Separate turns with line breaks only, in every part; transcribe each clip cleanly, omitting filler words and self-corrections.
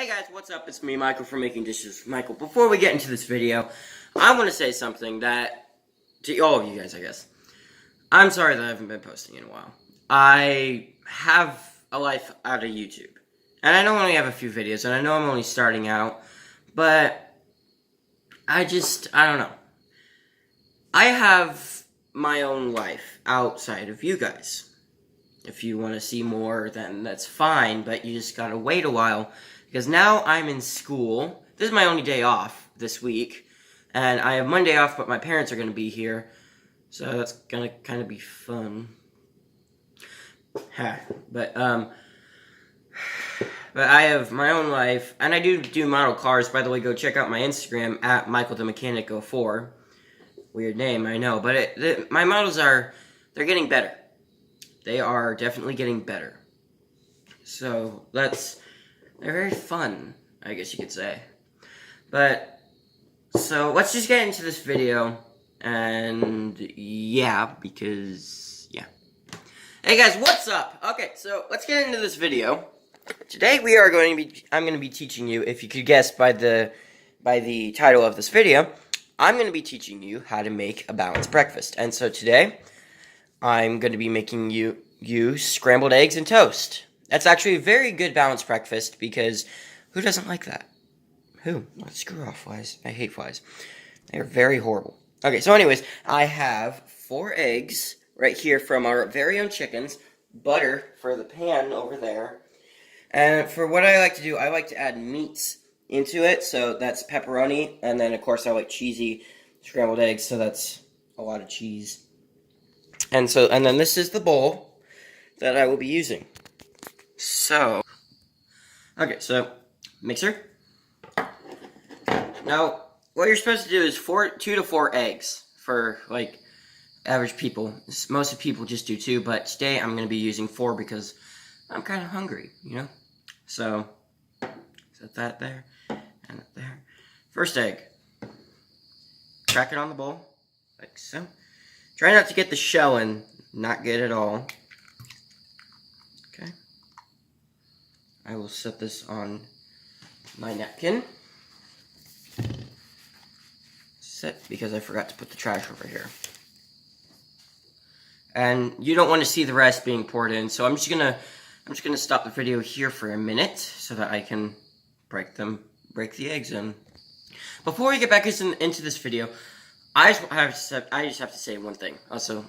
Hey guys, what's up? It's me, Michael, from Making Dishes with Michael. Before we get into this video, I want to say something to all of you guys, I guess. I'm sorry that I haven't been posting in a while. I have a life out of YouTube. And I know I only have a few videos, and I know I'm only starting out, but I don't know. I have my own life outside of you guys. If you want to see more, then that's fine, but you just gotta wait a while, because now I'm in school. This is my only day off this week, and I have Monday off, but my parents are gonna be here, so that's gonna kind of be fun. But I have my own life, and I do model cars. By the way, go check out my Instagram, at MichaelTheMechanic04. Weird name, I know, but my models they're getting better. They are definitely getting better. So, they're very fun, I guess you could say. So let's just get into this video, and yeah. Hey guys, what's up? Okay, so let's get into this video. Today I'm going to be teaching you, if you could guess by the title of this video, I'm going to be teaching you how to make a balanced breakfast. And so today, I'm going to be making you scrambled eggs and toast. That's actually a very good balanced breakfast, because who doesn't like that? Who? Oh, screw off, flies. I hate flies. They're very horrible. Okay, so anyways, I have 4 eggs right here from our very own chickens, butter for the pan over there, and for what I like to do, I like to add meats into it, so that's pepperoni, and then of course I like cheesy scrambled eggs, so that's a lot of cheese. And then this is the bowl that I will be using. So, okay, so mixer. Now, what you're supposed to do is 2 to 4 eggs for like average people. Most people just do 2, but today I'm going to be using 4 because I'm kind of hungry, you know. So, set that there and up there. First egg. Crack it on the bowl like so. Try not to get the shell in, not get it all. Okay. I will set this on my napkin. Set, because I forgot to put the trash over here. And you don't want to see the rest being poured in, so I'm just gonna stop the video here for a minute so that I can break the eggs in. Before we get back into this video, I just have to say one thing. Also,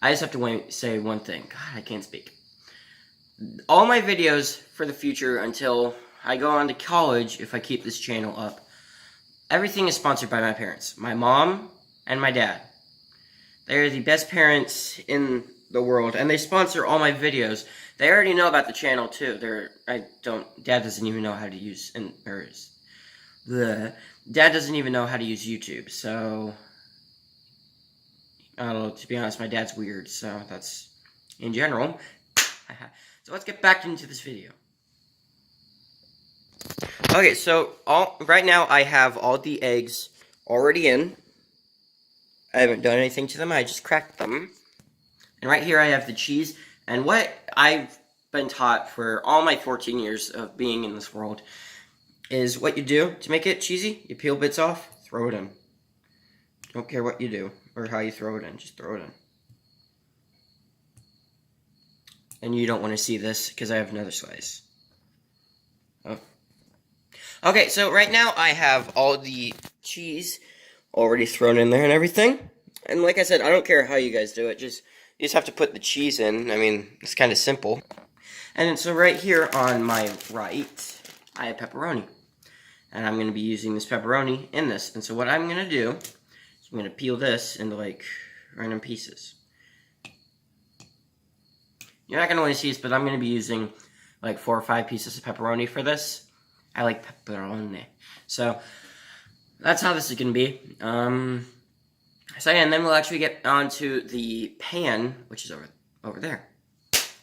I just have to say one thing. God, I can't speak. All my videos for the future until I go on to college, if I keep this channel up, everything is sponsored by my parents. My mom and my dad. They're the best parents in the world, and they sponsor all my videos. They already know about the channel too. Dad doesn't even know how to use Dad doesn't even know how to use YouTube, so I don't know, to be honest, my dad's weird, so that's in general. So let's get back into this video. Okay, so right now I have all the eggs already in. I haven't done anything to them, I just cracked them. And right here I have the cheese, and what I've been taught for all my 14 years of being in this world is what you do to make it cheesy. You peel bits off, throw it in. Don't care what you do or how you throw it in, just throw it in. And you don't want to see this because I have another slice. Oh. Okay, so right now I have all the cheese already thrown in there and everything. And like I said, I don't care how you guys do it, you just have to put the cheese in. I mean, it's kind of simple. And then so right here on my right, I have pepperoni. And I'm going to be using this pepperoni in this. And so what I'm going to do is I'm going to peel this into like random pieces. You're not going to want to see this, but I'm going to be using like 4 or 5 pieces of pepperoni for this. I like pepperoni. So that's how this is going to be. So yeah, and then we'll actually get onto the pan, which is over there.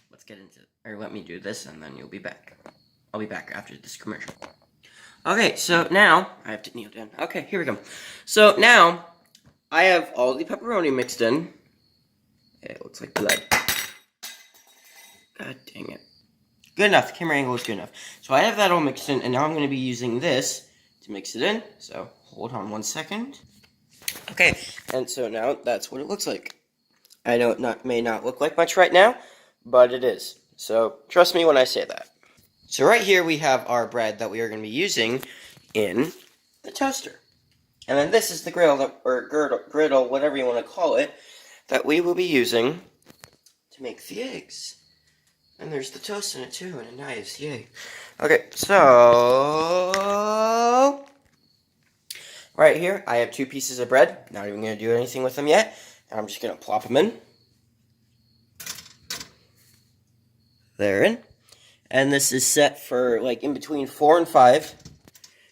Let's get into it. Or let me do this, and then you'll be back. I'll be back after this commercial. Okay, so now, I have to kneel down. Okay, here we go. So now, I have all the pepperoni mixed in. It looks like blood. God dang it. Good enough. The camera angle is good enough. So I have that all mixed in, and now I'm going to be using this to mix it in. So hold on 1 second. Okay, and so now that's what it looks like. I know it may not look like much right now, but it is. So trust me when I say that. So right here we have our bread that we are going to be using in the toaster. And then this is the griddle, griddle, whatever you want to call it, that we will be using to make the eggs. And there's the toast in it too, and a knife, yay. Okay, so right here I have 2 pieces of bread. Not even going to do anything with them yet. I'm just going to plop them in. They're in. And this is set for like in between 4 and 5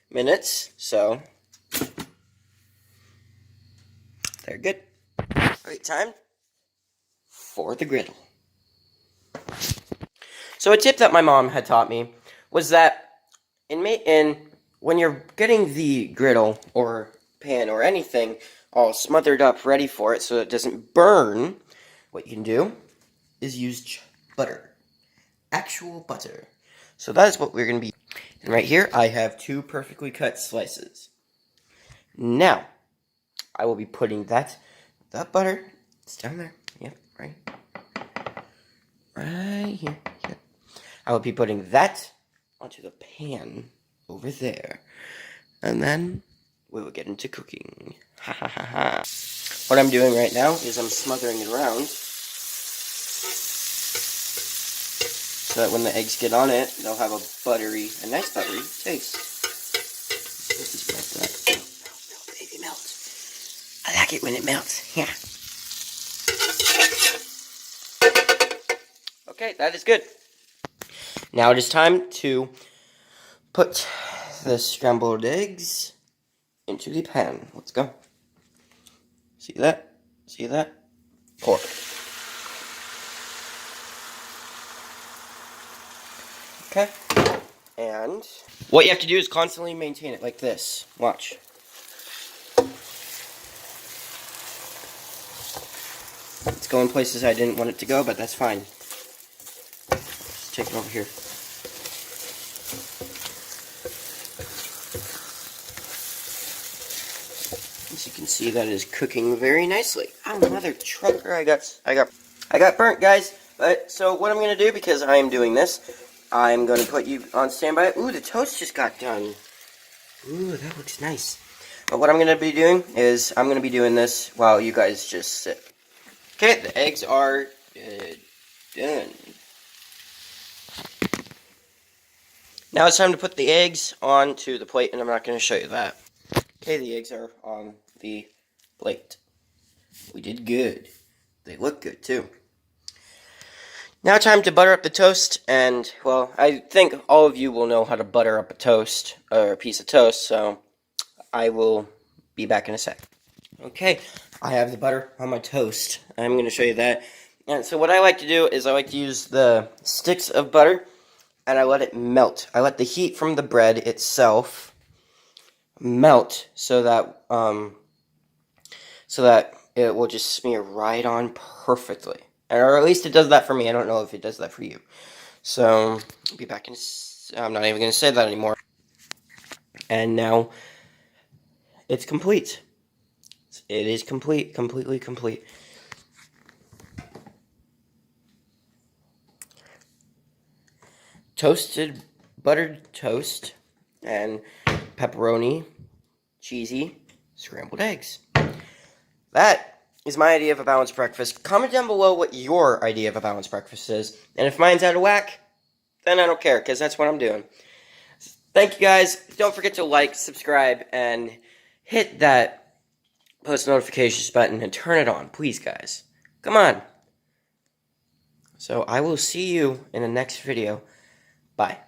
minutes, so they're good. Alright, time for the griddle. So a tip that my mom had taught me was that when you're getting the griddle or pan or anything all smothered up ready for it so it doesn't burn, what you can do is use butter. Actual butter. So that is what we're going to be. And right here I have 2 perfectly cut slices. Now, I will be putting that butter, it's down there, yep, right here, yep. I will be putting that onto the pan over there. And then we will get into cooking. Ha ha ha ha. What I'm doing right now is I'm smothering it around so that when the eggs get on it, they'll have a nice buttery taste. Just like that. Melt, baby, melt. I like it when it melts. Yeah. Okay, that is good. Now it is time to put the scrambled eggs into the pan. Let's go. See that? See that? Pour. Okay. And what you have to do is constantly maintain it like this. Watch. It's going places I didn't want it to go, but that's fine. Just take it over here. As you can see, that is cooking very nicely. Oh, mother trucker! I got burnt, guys. But so what I'm gonna do, because I am doing this, I'm gonna put you on standby. Ooh, the toast just got done. Ooh, that looks nice. But what I'm gonna be doing is I'm gonna be doing this while you guys just sit. Okay, the eggs are done. Now it's time to put the eggs onto the plate, and I'm not going to show you that. Okay, the eggs are on the plate. We did good. They look good, too. Now time to butter up the toast, and, well, I think all of you will know how to butter up a toast, or a piece of toast, so I will be back in a sec. Okay, I have the butter on my toast. I'm going to show you that. And so what I like to do is I like to use the sticks of butter, and I let it melt. I let the heat from the bread itself melt so that it will just smear right on perfectly. Or at least it does that for me. I don't know if it does that for you. So, I'll be back in I'm not even going to say that anymore. And now it's complete. It is complete, completely complete. Toasted, buttered toast, and pepperoni, cheesy, scrambled eggs. That is my idea of a balanced breakfast. Comment down below what your idea of a balanced breakfast is. And if mine's out of whack, then I don't care, because that's what I'm doing. Thank you guys. Don't forget to like, subscribe, and hit that post notifications button and turn it on, please, guys. Come on. So I will see you in the next video. Bye.